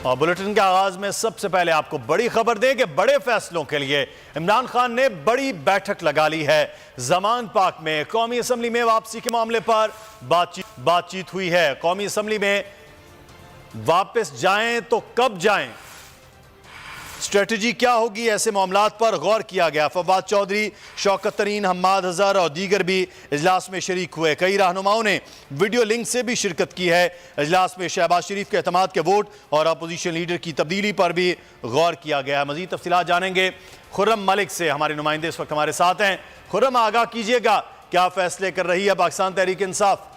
और बुलेटिन के आगाज में सबसे पहले आपको बड़ी खबर दें कि बड़े फैसलों के लिए इमरान खान ने बड़ी बैठक लगा ली है। जमान पार्क में कौमी असम्बली में वापसी के मामले पर बातचीत हुई है। कौमी असम्बली में वापस जाएं तो कब जाएं, स्ट्रेटजी क्या होगी, ऐसे मामलात पर गौर किया गया। फवाद चौधरी, शौकत तरीन, हम्माद अजहर और दीगर भी इजलास में शरीक हुए। कई रहनुमाओं ने वीडियो लिंक से भी शिरकत की है। इजलास में शहबाज शरीफ के एतमाद के वोट और अपोजिशन लीडर की तब्दीली पर भी गौर किया गया है। मजीद तफसीलात जानेंगे खुर्रम मलिक से, हमारे नुमाइंदे इस वक्त हमारे साथ हैं। खुर्रम, आगाह कीजिएगा, क्या फैसले कर रही है पाकिस्तान तहरीक इंसाफ?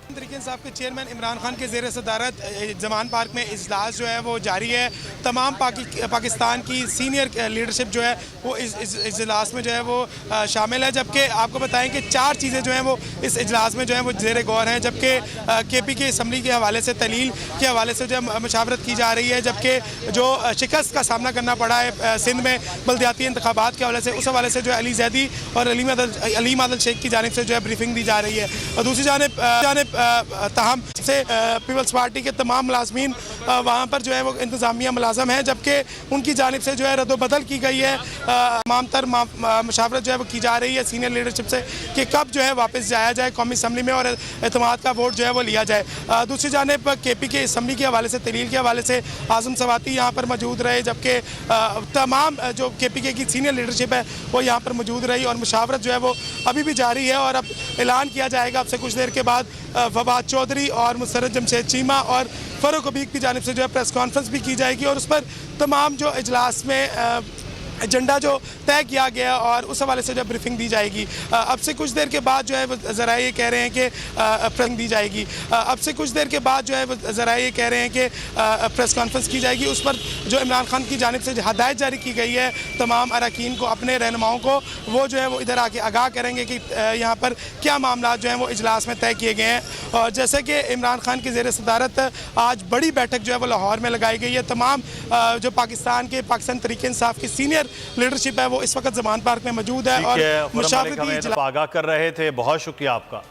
तहरीक इंसाफ के चेयरमैन इमरान खान के ज़ेर सदारत जमान पार्क में इजलास जो है वो जारी है। तमाम पाकिस्तान की सीनियर लीडरशिप जो है वो इस इजलास में जो है वो शामिल है। जबकि आपको बताएं कि 4 चीज़ें जो हैं वो इस इजलास में जो है वो ज़ेर गौर हैं। जबकि KP की असम्बली के हवाले से, तलील के हवाले से जो है मुशावरत की जा रही है। जबकि जो शिकस्त का सामना करना पड़ा है सिंध में बल्दियाती इंतखाबात के हवाले से, उस हवाले से जो है अली जैदी और अलीम आदल शेख की जानिब से जो है ब्रीफिंग दी जा रही है। और दूसरी जानिब तहम से पीपल्स पार्टी के तमाम मुलाजमीन वहाँ पर जो है वो इंतज़ामिया मुलाजम है। जबकि उनकी जानिब से जो है रद्दोबदल की गई है। तमाम तर मुशावरत जो है वो की जा रही है सीनियर लीडरशिप से कि कब जो है वापस जाया जाए कौमी असम्बली में और एतमाद का वोट जो है वो लिया जाए। दूसरी जानिब KP के असम्बली के हवाले से, तलील के हवाले से आज़म सवाती यहाँ पर मौजूद रहे। जबकि तमाम जो KPK की सीनियर लीडरशिप है वो यहाँ पर मौजूद रही और मुशावरत जो है वो अभी भी जारी है। और अब ऐलान किया जाएगा अब से कुछ देर के बाद फवाद चौधरी और मुसर्रत जमशेद चीमा और फ़ारूक हबीब की जानिब से जो है प्रेस कॉन्फ्रेंस भी की जाएगी और उस पर तमाम जो इजलास में एजेंडा जो तय किया गया और उस हवाले से जब ब्रीफिंग दी जाएगी। अब से कुछ देर के बाद जो है ज़रा ये कह रहे हैं कि ब्रीफिंग दी जाएगी। अब से कुछ देर के बाद जो है ज़रा ये कह रहे हैं कि प्रेस कॉन्फ्रेंस की जाएगी। उस पर जो इमरान खान की जानिब से हदायत जारी की गई है तमाम अरकान को, अपने रहनुमाओं को, वो जो है वो इधर आके आगाह करेंगे कि यहाँ पर क्या मामला जो हैं वो इजलास में तय किए गए हैं। और जैसे कि इमरान खान की ज़ेर सदारत आज बड़ी बैठक जो है वो लाहौर में लगाई गई है। तमाम जो पाकिस्तान तहरीक इंसाफ की सीनियर लीडरशिप है वो इस वक्त जमान पार्क में मौजूद है और मुशावरत आगाह कर रहे थे। बहुत शुक्रिया आपका।